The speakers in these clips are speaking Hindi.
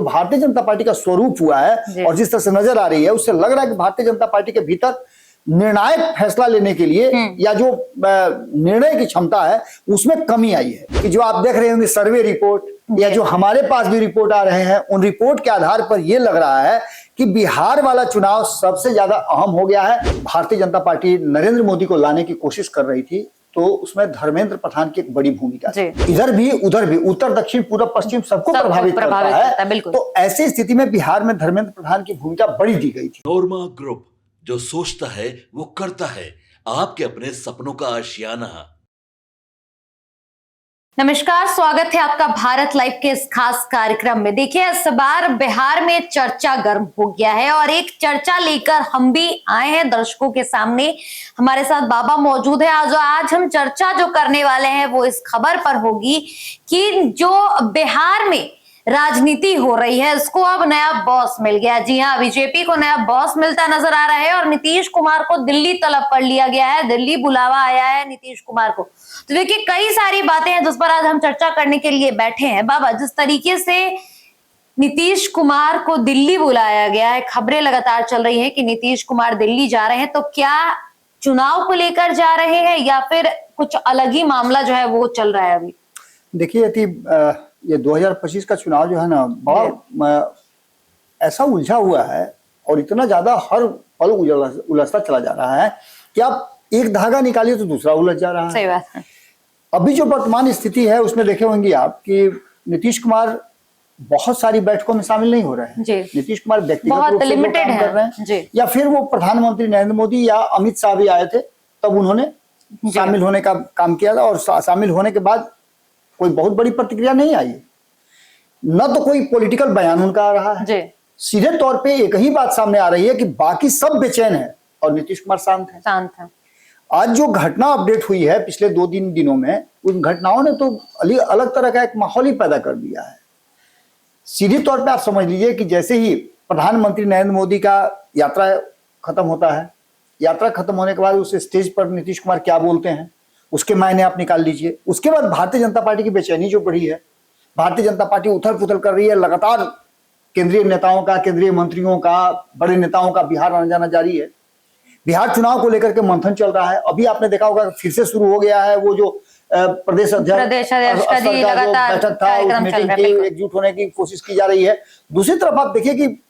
भारतीय जनता पार्टी का स्वरूप हुआ है और जिस तरह से नजर आ रही है, उससे लग रहा है कि भारतीय जनता पार्टी के भीतर निर्णायक फैसला लेने के लिए या जो निर्णय की क्षमता है उसमें कमी आई है। कि जो आप देख रहे होंगे सर्वे रिपोर्ट या जो हमारे पास भी रिपोर्ट आ रहे हैं, उन रिपोर्ट के आधार पर यह लग रहा है कि बिहार वाला चुनाव सबसे ज्यादा अहम हो गया है। भारतीय जनता पार्टी नरेंद्र मोदी को लाने की कोशिश कर रही थी, तो उसमें धर्मेंद्र प्रधान की एक बड़ी भूमिका है। इधर भी उधर भी, उत्तर दक्षिण पूर्व पश्चिम सबको प्रभावित करता है। तो ऐसी स्थिति में बिहार में धर्मेंद्र प्रधान की भूमिका बड़ी दी गई थी। नोरमा ग्रुप, जो सोचता है वो करता है, आपके अपने सपनों का आशियाना। नमस्कार, स्वागत है आपका भारत लाइव के इस खास कार्यक्रम में। देखिए, इस बार बिहार में चर्चा गर्म हो गया है और एक चर्चा लेकर हम भी आए हैं दर्शकों के सामने। हमारे साथ बाबा मौजूद है। आज हम चर्चा जो करने वाले हैं वो इस खबर पर होगी कि जो बिहार में राजनीति हो रही है उसको अब नया बॉस मिल गया। जी हाँ, बीजेपी को नया बॉस मिलता नजर आ रहा है और नीतीश कुमार को दिल्ली तलब कर लिया गया है। दिल्ली बुलावा आया है नीतीश कुमार को। तो देखिए, कई सारी बातें हैं जिस पर आज हम चर्चा करने के लिए बैठे हैं। बाबा, जिस तरीके से नीतीश कुमार को दिल्ली बुलाया गया है, खबरें लगातार चल रही है कि नीतीश कुमार दिल्ली जा रहे हैं, तो क्या चुनाव को लेकर जा रहे हैं या फिर कुछ अलग ही मामला जो है वो चल रहा है अभी? देखिए, ये 2025 का चुनाव जो है ना, बहुत ऐसा उलझा हुआ है और इतना ज्यादा हर पल उलझता चला जा रहा है कि आप एक धागा निकालिए तो दूसरा उलझ जा रहा है। सही बात है। अभी जो वर्तमान स्थिति है उसमें देखे होंगे आप कि नीतीश कुमार बहुत सारी बैठकों में शामिल नहीं हो रहे हैं। नीतीश कुमार व्यक्तिगत रूप से काम कर रहे हैं, या फिर वो प्रधानमंत्री नरेंद्र मोदी या अमित शाह भी आए थे तब उन्होंने शामिल होने का काम किया था, और शामिल होने के बाद कोई बहुत बड़ी प्रतिक्रिया नहीं आई। न तो कोई पॉलिटिकल बयान उनका आ रहा है, सीधे तौर पे एक ही बात सामने आ रही है कि बाकी सब बेचैन है और नीतीश कुमार शांत है। आज जो घटना अपडेट हुई है पिछले 2-3 दिनों में, उन घटनाओं ने तो अलग तरह का एक माहौल ही पैदा कर दिया है। सीधे तौर पे आप समझ लीजिए कि जैसे ही प्रधानमंत्री नरेंद्र मोदी का यात्रा खत्म होता है, यात्रा खत्म होने के बाद उस स्टेज पर नीतीश कुमार क्या बोलते हैं उसके मायने आप निकाल लीजिए। उसके बाद भारतीय जनता पार्टी की बेचैनी जो बढ़ी है, भारतीय जनता पार्टी उथल पुथल कर रही है, लगातार केंद्रीय नेताओं का, केंद्रीय मंत्रियों का, बड़े नेताओं का बिहार आना जाना जारी है। बिहार चुनाव को लेकर के मंथन चल रहा है। अभी आपने देखा होगा फिर से शुरू हो गया है वो जो प्रदेश अध्यक्ष का जो बैठक था, उस मीटिंग की एकजुट होने की कोशिश की जा रही है। दूसरी तरफ आप देखिए कि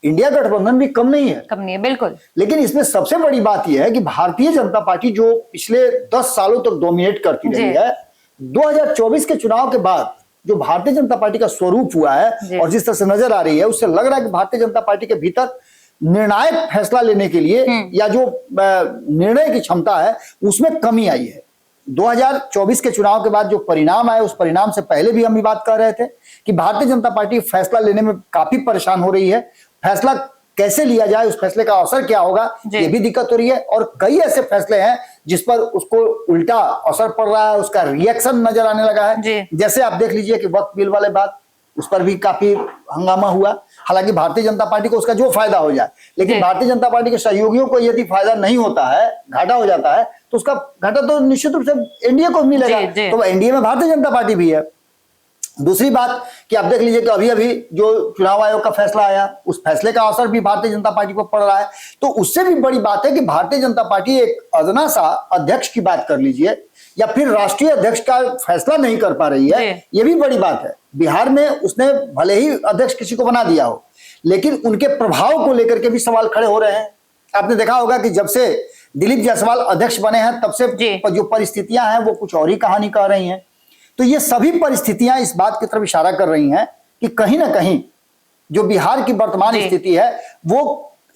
इंडिया गठबंधन भी कम नहीं है, बिल्कुल। लेकिन इसमें सबसे बड़ी बात यह है कि भारतीय जनता पार्टी जो पिछले 10 सालों तक डोमिनेट करती रही है, 2024 के चुनाव के बाद जो भारतीय जनता पार्टी का स्वरूप हुआ है और जिस तरह से नजर आ रही है, उससे लग रहा है कि भारतीय जनता पार्टी के भीतर निर्णायक फैसला लेने के लिए या जो निर्णय की क्षमता है उसमें कमी आई है। 2024 के चुनाव के बाद जो परिणाम आए, उस परिणाम से पहले भी हम ये बात कर रहे थे कि भारतीय जनता पार्टी फैसला लेने में काफी परेशान हो रही है। फैसला कैसे लिया जाए, उस फैसले का असर क्या होगा, ये भी दिक्कत हो रही है। और कई ऐसे फैसले हैं जिस पर उसको उल्टा असर पड़ रहा है, उसका रिएक्शन नजर आने लगा है। जैसे आप देख लीजिए कि वक्फ बिल वाले बात, उस पर भी काफी हंगामा हुआ। हालांकि भारतीय जनता पार्टी को उसका जो फायदा हो जाए, लेकिन भारतीय जनता पार्टी के सहयोगियों को यदि फायदा नहीं होता है, घाटा हो जाता है, तो उसका घाटा तो निश्चित रूप से एनडीए को मिलेगा। तो एनडीए में भारतीय जनता पार्टी भी है। दूसरी बात कि आप देख लीजिए कि अभी अभी जो चुनाव आयोग का फैसला आया, उस फैसले का असर भी भारतीय जनता पार्टी पर पड़ रहा है। तो उससे भी बड़ी बात है कि भारतीय जनता पार्टी एक अदना सा अध्यक्ष की बात कर लीजिए या फिर राष्ट्रीय अध्यक्ष का फैसला नहीं कर पा रही है, ये भी बड़ी बात है। बिहार में उसने भले ही अध्यक्ष किसी को बना दिया हो, लेकिन उनके प्रभाव को लेकर के भी सवाल खड़े हो रहे हैं। आपने देखा होगा कि जब से दिलीप जायसवाल अध्यक्ष बने हैं तब से जो परिस्थितियां हैं वो कुछ और ही कहानी कह रही हैं। तो ये सभी परिस्थितियां इस बात की तरफ इशारा कर रही हैं कि कहीं ना कहीं जो बिहार की वर्तमान स्थिति है वो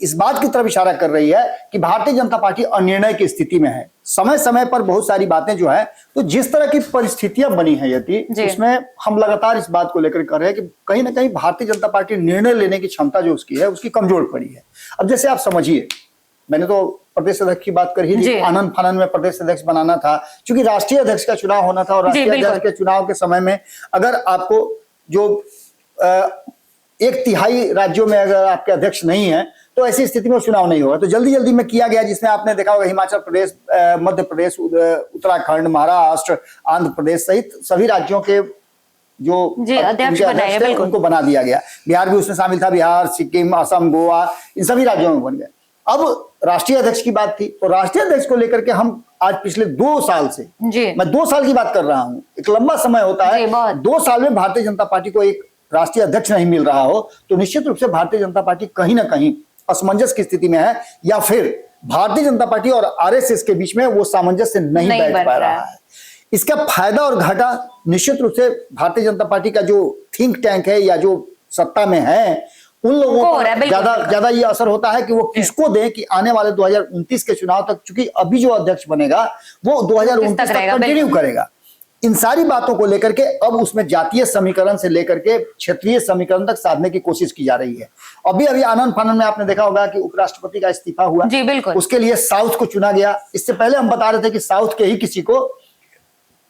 इस बात की तरफ इशारा कर रही है कि भारतीय जनता पार्टी अनिर्णय की स्थिति में है। समय समय पर बहुत सारी बातें जो है, तो जिस तरह की परिस्थितियां बनी है यदि, उसमें हम लगातार इस बात को लेकर कर रहे हैं कि कहीं ना कहीं भारतीय जनता पार्टी निर्णय लेने की क्षमता जो उसकी है उसकी कमजोर पड़ी है। अब जैसे आप समझिए, मैंने तो प्रदेश अध्यक्ष की बात कर ही दी, आनंद फानन में प्रदेश अध्यक्ष बनाना था, क्योंकि राष्ट्रीय अध्यक्ष का चुनाव होना था और राष्ट्रीय अध्यक्ष के चुनाव के समय में अगर आपको जो 1/3 राज्यों में अगर आपके अध्यक्ष नहीं है तो ऐसी स्थिति में चुनाव नहीं होगा। तो जल्दी जल्दी में किया गया, जिसमें आपने देखा होगा हिमाचल प्रदेश, मध्य प्रदेश, उत्तराखंड, महाराष्ट्र, आंध्र प्रदेश सहित सभी राज्यों के जो अध्यक्ष उनके बनाए, थे, बिल्कुल। उनको बना दिया गया। बिहार भी उसमें शामिल था, बिहार, सिक्किम, असम, गोवा, इन सभी राज्यों में बन गए। अब राष्ट्रीय अध्यक्ष की बात थी, तो राष्ट्रीय अध्यक्ष को लेकर के हम आज पिछले 2 साल से, जी मैं 2 साल की बात कर रहा हूं, एक लंबा समय होता है, 2 साल में भारतीय जनता पार्टी को एक राष्ट्रीय अध्यक्ष नहीं मिल रहा हो, तो निश्चित रूप से भारतीय जनता पार्टी कहीं ना कहीं असमंजस की स्थिति में है, या फिर भारतीय जनता पार्टी और आरएसएस के बीच में वो सामंजस्य नहीं बैठ पा रहा है। इसका फायदा और घाटा निश्चित रूप से भारतीय जनता पार्टी का जो थिंक टैंक है या जो सत्ता में है उन लोगों को ज्यादा ये असर होता है कि वो किसको दें कि आने वाले 2029 के चुनाव तक, चूंकि अभी जो अध्यक्ष बनेगा वो 2029 तक कंटिन्यू करेगा। इन सारी बातों को लेकर के अब उसमें जातीय समीकरण से लेकर के क्षेत्रीय समीकरण तक साधने की कोशिश की जा रही है। अभी आनंद फानन में आपने देखा होगा कि उपराष्ट्रपति का इस्तीफा हुआ, जी बिल्कुल, उसके लिए साउथ को चुना गया। इससे पहले हम बता रहे थे कि साउथ के ही किसी को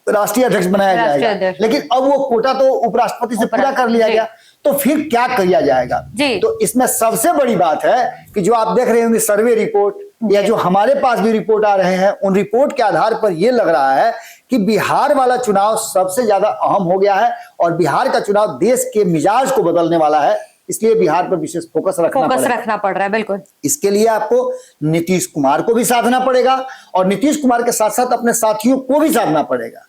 राष्ट्रीय अध्यक्ष बनाया जाएगा, लेकिन अब वो कोटा तो उपराष्ट्रपति से पूरा कर लिया गया, तो फिर क्या किया जाएगा। तो इसमें सबसे बड़ी बात है कि जो आप देख रहे होंगे सर्वे रिपोर्ट या जो हमारे पास भी रिपोर्ट आ रहे हैं, उन रिपोर्ट के आधार पर यह लग रहा है कि बिहार वाला चुनाव सबसे ज्यादा अहम हो गया है और बिहार का चुनाव देश के मिजाज को बदलने वाला है, इसलिए बिहार पर विशेष फोकस रखना पड़ रहा है। बिल्कुल, इसके लिए आपको नीतीश कुमार को भी साधना पड़ेगा और नीतीश कुमार के साथ साथ अपने साथियों को भी साधना पड़ेगा।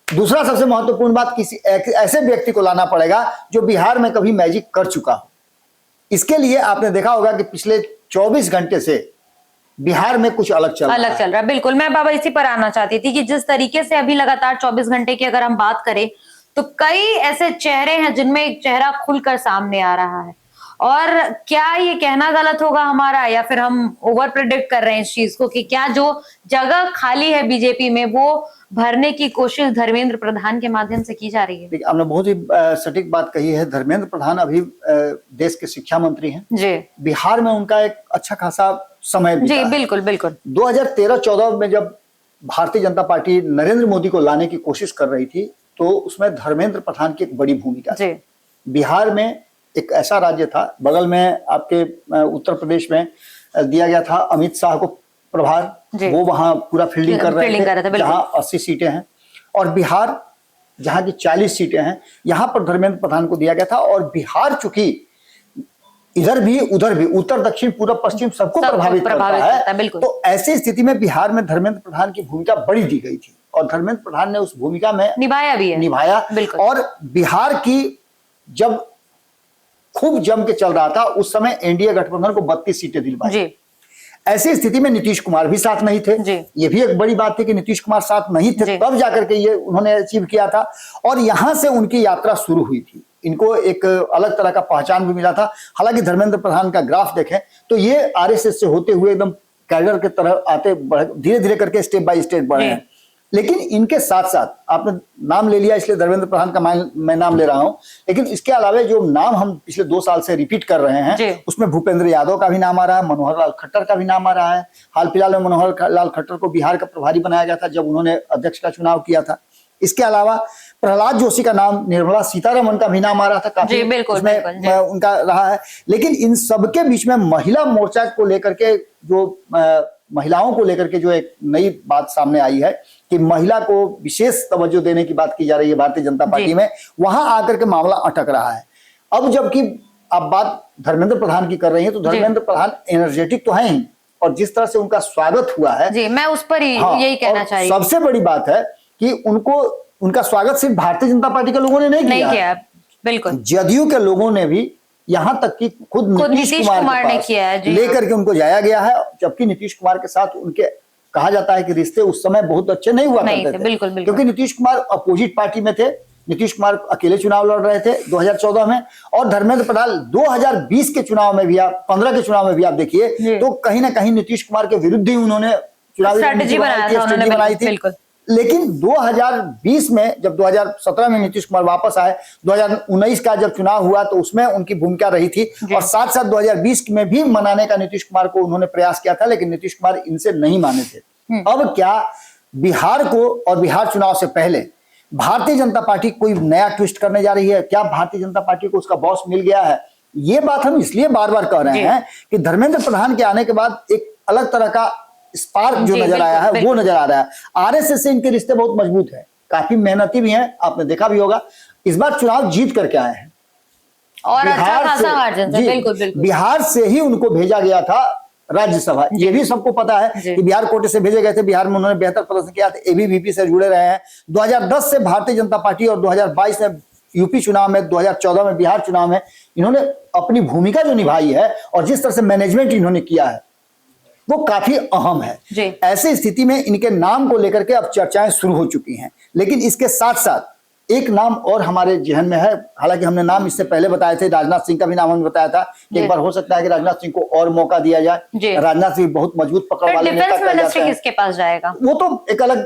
दूसरा सबसे महत्वपूर्ण बात, किसी ऐसे व्यक्ति को लाना पड़ेगा जो बिहार में कभी मैजिक कर चुका हो। इसके लिए आपने देखा होगा कि पिछले 24 घंटे से बिहार में कुछ अलग चल रहा है। बिल्कुल, मैं बाबा इसी पर आना चाहती थी कि जिस तरीके से अभी लगातार 24 घंटे की अगर हम बात करें तो कई ऐसे चेहरे हैं जिनमें एक चेहरा खुलकर सामने आ रहा है, और क्या ये कहना गलत होगा हमारा या फिर हम ओवर प्रेडिक्ट कर रहे हैं इस चीज को कि क्या जो जगह खाली है बीजेपी में वो भरने की कोशिश धर्मेंद्र प्रधान के माध्यम से की जा रही है। आपने बहुत ही सटीक बात कही है। धर्मेंद्र प्रधान अभी देश के शिक्षा मंत्री हैं जी। बिहार में उनका एक अच्छा खासा समय बीता जी बिल्कुल बिल्कुल। 2013-14 में जब भारतीय जनता पार्टी नरेंद्र मोदी को लाने की कोशिश कर रही थी तो उसमें धर्मेंद्र प्रधान की एक बड़ी भूमिका थी। बिहार में एक ऐसा राज्य था, बगल में आपके उत्तर प्रदेश में दिया गया था अमित शाह को प्रभार, वो वहां पूरा फील्डिंग कर रहे थे, जहां 80 सीटें हैं, और बिहार जहां की 40 सीटें हैं, यहां पर धर्मेंद्र प्रधान को दिया गया था। और बिहार चूंकि इधर भी उधर भी, उत्तर दक्षिण पूर्व पश्चिम सबको प्रभावित करता है, तो ऐसी स्थिति में बिहार में धर्मेंद्र प्रधान की भूमिका बड़ी दी गई थी और धर्मेंद्र प्रधान ने उस भूमिका में निभाया। और बिहार की जब खूब जम के चल रहा था उस समय एनडीए गठबंधन को 32 सीटें दिलवाई। ऐसी स्थिति में नीतीश कुमार भी साथ नहीं थे। ये भी एक बड़ी बात थी कि नीतीश कुमार साथ नहीं थे, तब जाकर के ये उन्होंने अचीव किया था और यहां से उनकी यात्रा शुरू हुई थी। इनको एक अलग तरह का पहचान भी मिला था। हालांकि धर्मेंद्र प्रधान का ग्राफ देखें तो ये आरएसएस से होते हुए एकदम कैडर के तरह आते धीरे धीरे करके स्टेप बाय स्टेप बढ़े हैं। लेकिन इनके साथ साथ आपने नाम ले लिया इसलिए धर्मेंद्र प्रधान का मैं नाम ले रहा हूं, लेकिन इसके अलावा जो नाम हम पिछले 2 साल से रिपीट कर रहे हैं उसमें भूपेंद्र यादव का भी नाम आ रहा है, मनोहर लाल खट्टर का भी नाम आ रहा है। हाल फिलहाल में मनोहर लाल खट्टर को बिहार का प्रभारी बनाया गया था जब उन्होंने अध्यक्ष का चुनाव किया था। इसके अलावा प्रहलाद जोशी का नाम, निर्मला सीतारमण का भी नाम आ रहा था, काफी उसमें उनका रहा है। लेकिन इन सबके बीच में महिला मोर्चा को लेकर के जो महिलाओं को लेकर के जो एक नई बात सामने आई है कि महिला को विशेष तवज्जो देने की बात की जा रही है भारतीय जनता पार्टी में, वहां आकर के मामला अटक रहा है। अब जबकि आप बात धर्मेंद्र प्रधान की कर रही है तो धर्मेंद्र प्रधान एनर्जेटिक तो है ही, और जिस तरह से उनका स्वागत हुआ है जी, मैं उस पर यही कहना चाह रही हूं। सबसे बड़ी बात है कि उनका स्वागत सिर्फ भारतीय जनता पार्टी के लोगों ने नहीं किया। बिल्कुल, जदयू के लोगों ने भी, यहाँ तक कि खुद नीतीश कुमार ने किया है, लेकर के उनको जाया गया है। जबकि नीतीश कुमार के साथ उनके कहा जाता है कि रिश्ते उस समय बहुत अच्छे नहीं हुआ करते थे। बिल्कुल, क्योंकि नीतीश कुमार अपोजिट पार्टी में थे। नीतीश कुमार अकेले चुनाव लड़ रहे थे 2014 में, और धर्मेंद्र प्रधान 2020 के चुनाव में भी, आप 15 के चुनाव में भी आप देखिए तो कहीं ना कहीं नीतीश कुमार के विरुद्ध ही उन्होंने चुनावी स्ट्रेटेजी बनाई थी। लेकिन 2020 में जब 2017 में नीतीश कुमार वापस आए, 2019 का जब चुनाव हुआ तो उसमें उनकी भूमिका रही थी, और साथ साथ 2020 में भी मनाने का नीतीश कुमार को उन्होंने प्रयास किया था, लेकिन नीतीश कुमार इनसे नहीं माने थे। अब क्या बिहार को और बिहार चुनाव से पहले भारतीय जनता पार्टी कोई नया ट्विस्ट करने जा रही है? क्या भारतीय जनता पार्टी को उसका बॉस मिल गया है? ये बात हम इसलिए बार बार कह रहे हैं कि धर्मेंद्र प्रधान के आने के बाद एक अलग तरह का स्पार्क जो नजर आया है वो नजर आ रहा है। आरएसएस से इनके रिश्ते बहुत मजबूत है, काफी मेहनती भी हैं, आपने देखा भी होगा। इस बार चुनाव जीत करके आए हैं और अच्छा बिहार खासा से। मार्जिन से, जी, बिल्कुल बिल्कुल। बिहार से ही उनको भेजा गया था राज्यसभा, ये भी सबको पता है जी। कि बिहार कोटे से भेजे गए थे। बिहार में उन्होंने बेहतर प्रदर्शन किया था, एबीवीपी से जुड़े रहे हैं। 2010 से भारतीय जनता पार्टी और 2022 में यूपी चुनाव में, 2014 में बिहार चुनाव में इन्होंने अपनी भूमिका जो निभाई है और जिस तरह से मैनेजमेंट इन्होंने किया है वो काफी अहम है। जी। ऐसी स्थिति में इनके नाम को लेकर के अब चर्चाएं शुरू हो चुकी हैं, लेकिन इसके साथ साथ एक नाम और हमारे जहन में है। हालांकि हमने नाम इससे पहले बताए थे, राजनाथ सिंह का भी नाम हमने बताया था कि एक बार हो सकता है कि राजनाथ सिंह को और मौका दिया जाए। राजनाथ सिंह बहुत मजबूत पकड़ वाले नेता डिफेंस कहे जाते मिनिस्ट्री हैं। किसके पास जाएगा वो तो एक अलग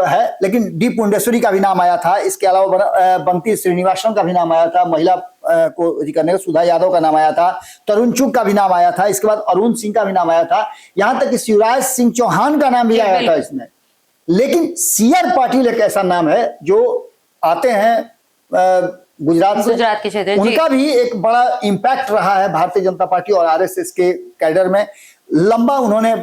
है, लेकिन डी पुंडेश्वरी का भी नाम आया था। इसके अलावा बंटी श्रीनिवासन का भी नाम आया था, महिला को करने का सुधा यादव का नाम आया था, तरुण चुग का भी नाम आया था, इसके बाद अरुण सिंह का भी नाम आया था, यहाँ तक कि शिवराज सिंह चौहान का नाम भी आया था इसमें। लेकिन सीआर पाटिल एक ऐसा नाम है जो आते हैं गुजरात से, गुजरात के क्षेत्र, उनका भी एक बड़ा इंपैक्ट रहा है भारतीय जनता पार्टी और आरएसएस के कैडर में। लंबा उन्होंने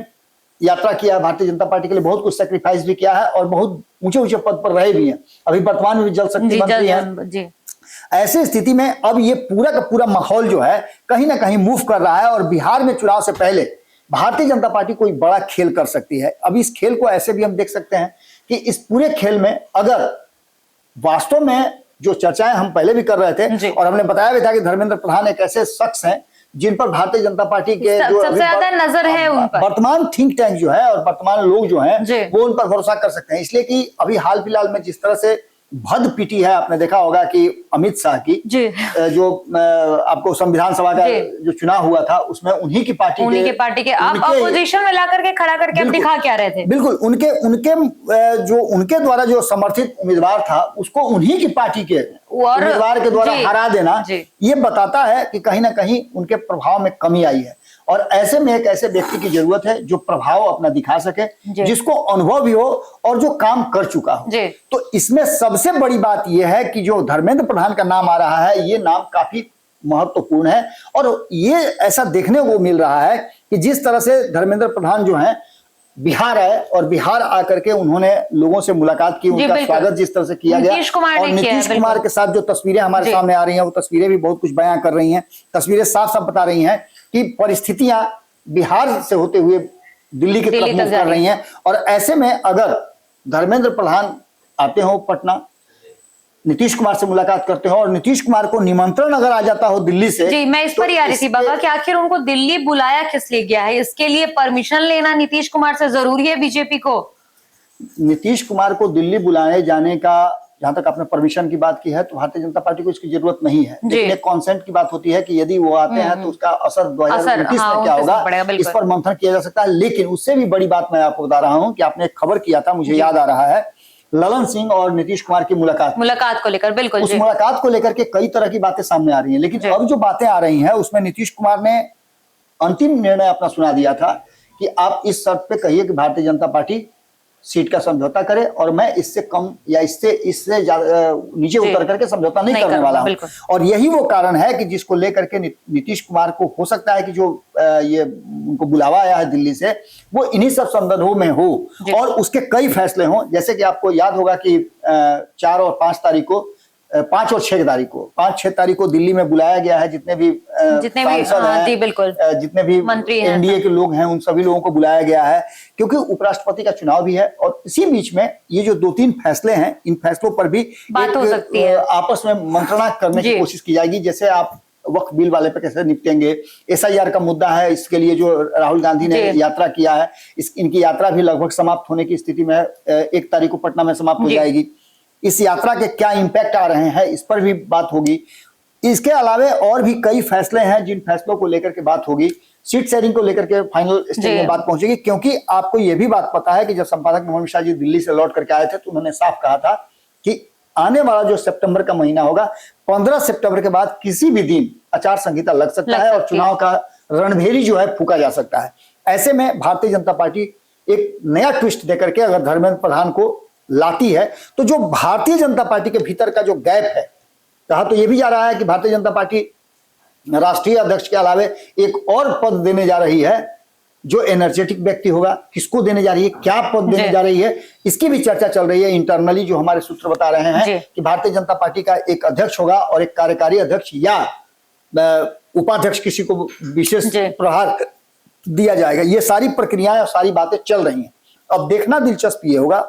यात्रा किया भारतीय जनता पार्टी के लिए, बहुत कुछ सैक्रिफाइस भी किया है और बहुत ऊंचे ऊंचे पद पर रहे भी हैं। अभी वर्तमान में भी जल शक्ति मंत्री हैं। ऐसी स्थिति में अब ये पूरा का पूरा माहौल जो है कहीं ना कहीं मूव कर रहा है और बिहार में चुनाव से पहले भारतीय जनता पार्टी कोई बड़ा खेल कर सकती है। अब इस खेल को ऐसे भी हम देख सकते हैं कि इस पूरे खेल में अगर वास्तव में जो चर्चाएं हम पहले भी कर रहे थे और हमने बताया भी था कि धर्मेंद्र प्रधान एक ऐसे शख्स हैं जिन पर भारतीय जनता पार्टी के जो सबसे ज्यादा नजर है उन पर, वर्तमान थिंक टैंक जो है और वर्तमान लोग जो हैं वो उन पर भरोसा कर सकते हैं। इसलिए कि अभी हाल फिलहाल में जिस तरह से भद पीटी है, आपने देखा होगा कि अमित शाह की जो आपको संविधान सभा का जो चुनाव हुआ था उसमें उन्हीं की पार्टी के आप अपोजिशन में ला करके खड़ा करके अब दिखा क्या रहे थे। बिल्कुल उनके द्वारा जो समर्थित उम्मीदवार था उसको उन्हीं की पार्टी के उम्मीदवार के द्वारा हरा देना, ये बताता है कि कहीं ना कहीं उनके प्रभाव में कमी आई है। और ऐसे में एक ऐसे व्यक्ति की जरूरत है जो प्रभाव अपना दिखा सके, जिसको अनुभव भी हो और जो काम कर चुका हो। तो इसमें सबसे बड़ी बात यह है कि जो धर्मेंद्र प्रधान का नाम आ रहा है, ये नाम काफी महत्वपूर्ण है और ये ऐसा देखने को मिल रहा है कि जिस तरह से धर्मेंद्र प्रधान जो है बिहार आए और बिहार आकर के उन्होंने लोगों से मुलाकात की, उनका स्वागत जिस तरह से किया गया और नीतीश कुमार के साथ जो तस्वीरें हमारे सामने आ रही हैं वो तस्वीरें भी बहुत कुछ बयां कर रही हैं। तस्वीरें साफ साफ बता रही हैं कि परिस्थितियां बिहार से होते हुए दिल्ली की तरफ मूव कर रही हैं। और ऐसे में अगर धर्मेंद्र प्रधान आते हो पटना, नीतीश कुमार से मुलाकात करते हो और नीतीश कुमार को निमंत्रण अगर आ जाता हो दिल्ली से, जी मैं इस पर ही आ रही थी बाबा कि आखिर उनको दिल्ली बुलाया किस लिए गया है, इसके लिए परमिशन लेना नीतीश कुमार से जरूरी है बीजेपी को? नीतीश कुमार को दिल्ली बुलाए जाने का जहां तक आपने परमिशन की बात की है तो भारतीय जनता पार्टी को इसकी जरूरत नहीं है, लेकिन एक कॉन्सेंट की बात होती है कि यदि वो आते हैं तो उसका असर 2029 में क्या होगा इस पर मंथन किया जा सकता है। लेकिन उससे भी बड़ी बात मैं आपको बता रहा हूं कि आपने एक खबर किया था, मुझे याद आ रहा है, ललन सिंह और नीतीश कुमार की मुलाकात को लेकर। बिल्कुल, उस मुलाकात को लेकर के कई तरह की बातें सामने आ रही हैं, लेकिन अब जो बातें आ रही हैं उसमें नीतीश कुमार ने अंतिम निर्णय अपना सुना दिया था कि आप इस शर्त पे कहिए कि भारतीय जनता पार्टी सीट का समझौता करे और मैं इससे कम या इससे नीचे उतर करके समझौता नहीं करने वाला हूं। और यही वो कारण है कि जिसको लेकर के नीतीश कुमार को हो सकता है कि जो ये उनको बुलावा आया है दिल्ली से वो इन्हीं सब संदर्भों में हो और उसके कई फैसले हों। जैसे कि आपको याद होगा कि 4 और 5 तारीख को 5 और 6 तारीख को 5-6 तारीख को दिल्ली में बुलाया गया है जितने भी सांसद हैं, जितने भी एनडीए के लोग हैं, उन सभी लोगों को बुलाया गया है क्योंकि उपराष्ट्रपति का चुनाव भी है। और इसी बीच में ये जो 2-3 फैसले हैं, इन फैसलों पर भी बात हो सकती है, आपस में मंत्रणा करने की कोशिश की जाएगी। जैसे आप वक्फ बिल वाले पे कैसे निपटेंगे, एसआईआर का मुद्दा है, इसके लिए जो राहुल गांधी ने यात्रा किया है, इनकी यात्रा भी लगभग समाप्त होने की स्थिति में 1 तारीख को पटना में समाप्त हो जाएगी। इस यात्रा के क्या इंपैक्ट आ रहे हैं इस पर भी बात होगी। इसके अलावा और भी कई फैसले हैं जिन फैसलों को लेकर के बात होगी। सीट शेयरिंग को लेकर के फाइनल स्टेज में बात पहुंचेगी, क्योंकि आपको यह भी बात पता है कि जब संपादक मोहन मिश्रा जी दिल्ली से लौट करके आए थे तो उन्होंने साफ कहा था कि आने वाला जो सितंबर का महीना होगा, 15 सितंबर के बाद किसी भी दिन आचार संहिता लग सकता है और चुनाव का रणभेरी जो है फूका जा सकता है। ऐसे में भारतीय जनता पार्टी एक नया ट्विस्ट देकर के अगर धर्मेंद्र प्रधान को लाती है तो जो भारतीय जनता पार्टी के भीतर का जो गैप है, कहा तो यह भी जा रहा है कि भारतीय जनता पार्टी राष्ट्रीय अध्यक्ष के अलावे एक और पद देने जा रही है जो एनर्जेटिक व्यक्ति होगा, किसको देने जा रही है, क्या पद देने जा रही है, इसकी भी चर्चा चल रही है इंटरनली। जो हमारे सूत्र बता रहे हैं कि भारतीय जनता पार्टी का एक अध्यक्ष होगा और एक कार्यकारी अध्यक्ष या उपाध्यक्ष, किसी को विशेष प्रहार दिया जाएगा। ये सारी प्रक्रियाएं और सारी बातें चल रही हैं। अब देखना दिलचस्प ये होगा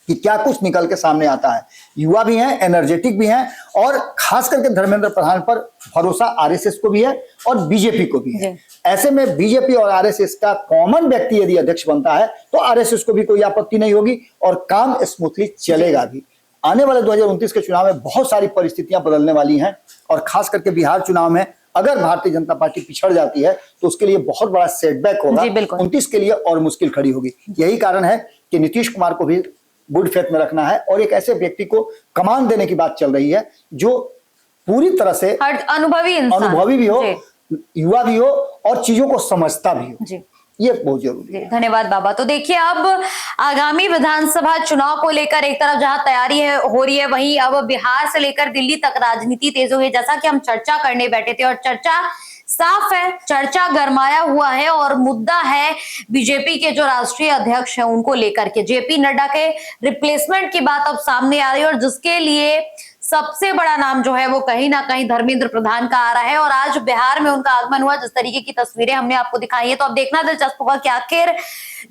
कि क्या कुछ निकल के सामने आता है। युवा भी हैं, एनर्जेटिक भी हैं, और खास करके धर्मेंद्र प्रधान पर भरोसा आरएसएस को भी है और बीजेपी को भी है। ऐसे में बीजेपी और आरएसएस का कॉमन व्यक्ति यदि अध्यक्ष बनता है तो आरएसएस को भी कोई आपत्ति नहीं होगी और काम स्मूथली चलेगा भी। आने वाले 2029 के चुनाव में बहुत सारी परिस्थितियां बदलने वाली हैं, और खास करके बिहार चुनाव में अगर भारतीय जनता पार्टी पिछड़ जाती है तो उसके लिए बहुत बड़ा सेटबैक होगा। 29 के लिए और मुश्किल खड़ी होगी। यही कारण है कि नीतीश कुमार को भी गुड फेथ में रखना है और एक ऐसे व्यक्ति को कमान देने की बात चल रही है जो पूरी तरह से अनुभवी भी हो, युवा भी हो और चीजों को समझता भी हो। ये बहुत जरूरी है। धन्यवाद बाबा। तो देखिए, अब आगामी विधानसभा चुनाव को लेकर एक तरफ जहां तैयारी हो रही है, वहीं अब बिहार से लेकर दिल्ली तक राजनीति तेज हो गई। जैसा कि हम चर्चा करने बैठे थे और चर्चा साफ है, चर्चा गरमाया हुआ है और मुद्दा है बीजेपी के जो राष्ट्रीय अध्यक्ष हैं उनको लेकर के। जेपी नड्डा के रिप्लेसमेंट की बात अब सामने आ रही है और जिसके लिए सबसे बड़ा नाम जो है वो कहीं ना कहीं धर्मेंद्र प्रधान का आ रहा है। और आज बिहार में उनका आगमन हुआ, जिस तरीके की तस्वीरें हमने आपको दिखाई है, तो अब देखना दिलचस्प होगा कि आखिर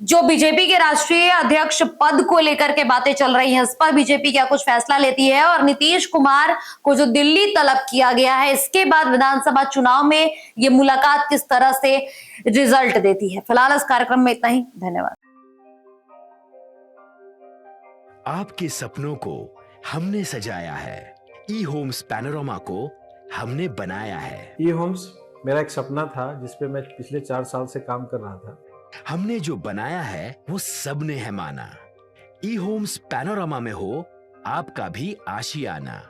जो बीजेपी के राष्ट्रीय अध्यक्ष पद को लेकर के बातें चल रही हैं, इस पर बीजेपी क्या कुछ फैसला लेती है, और नीतीश कुमार को जो दिल्ली तलब किया गया है, इसके बाद विधानसभा चुनाव में ये मुलाकात किस तरह से रिजल्ट देती है। फिलहाल इस कार्यक्रम में इतना ही। धन्यवाद। आपके सपनों को हमने सजाया है, ई होम्स पैनोरामा को हमने बनाया है। ई होम्स मेरा एक सपना था जिसपे मैं पिछले 4 साल से काम कर रहा था। हमने जो बनाया है वो सबने है माना। ई होम्स पैनोरामा में हो आपका भी आशियाना।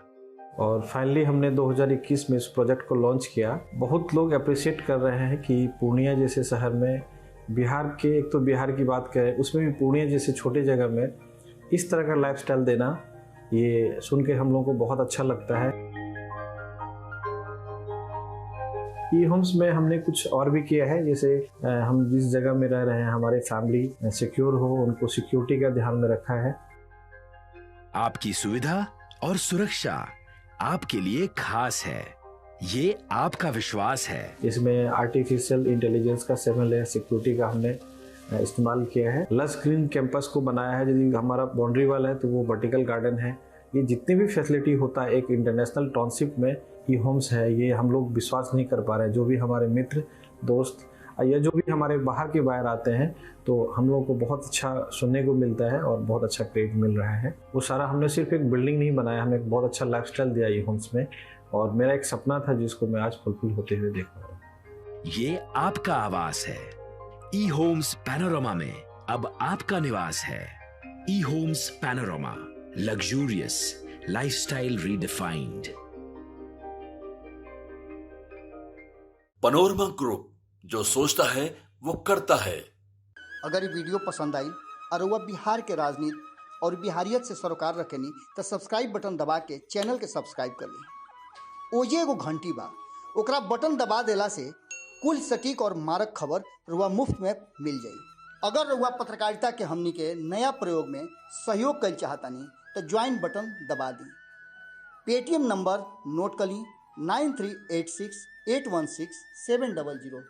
और फाइनली हमने 2021 में इस प्रोजेक्ट को लॉन्च किया। बहुत लोग अप्रिशिएट कर रहे हैं कि पूर्णिया जैसे शहर में, बिहार के, एक तो बिहार की बात करें उसमें भी पूर्णिया जैसे छोटे जगह में इस तरह का लाइफस्टाइल देना, ये सुन के हम लोगों को बहुत अच्छा लगता है। ई होम्स में हमने कुछ और भी किया है, जैसे हम जिस जगह में रह रहे हैं हमारे फैमिली सिक्योर हो, उनको सिक्योरिटी का ध्यान में रखा है। आपकी सुविधा और सुरक्षा आपके लिए खास है, ये आपका विश्वास है। इसमें आर्टिफिशियल इंटेलिजेंस का 7 लेयर सिक्योरिटी का हमने इस्तेमाल किया है। लस ग्रीन कैंपस को बनाया है। यदि हमारा बाउंड्री वाल है तो वो वर्टिकल गार्डन है। ये जितनी भी फैसिलिटी होता है एक इंटरनेशनल टाउनशिप में ई होम्स है, ये हम लोग विश्वास नहीं कर पा रहे हैं। जो भी हमारे मित्र दोस्त या जो भी हमारे बाहर के बाहर आते हैं तो हम लोगों को बहुत अच्छा सुनने को मिलता है और बहुत अच्छा क्रेडिट मिल रहा है। वो सारा हमने सिर्फ एक बिल्डिंग नहीं बनाया, हमें एक बहुत अच्छा लाइफस्टाइल दिया ई होम्स में, और मेरा एक सपना था जिसको मैं आज फुलफिल होते हुए देख रहा हूँ। ये आपका आवास है। ई होम्स पैनोरामा में अब आपका निवास है। E Homes Panorama, luxurious lifestyle redefined. Panorama group, जो सोचता है वो करता है। अगर ये वीडियो पसंद आई और वह बिहार के राजनीति और बिहारियत से सरोकार रखेनी तो सब्सक्राइब बटन दबा के चैनल के सब्सक्राइब कर ली। ओजे एगो घंटी बा, ओकरा बटन दबा देला से कुल सटीक और मारक खबर रुआ मुफ्त में मिल जाई। अगर रुआ पत्रकारिता के हमनी के नया प्रयोग में सहयोग कर चाहतानी तो ज्वाइन बटन दबा दी। पेटीएम नंबर नोट कर ली 9386816700।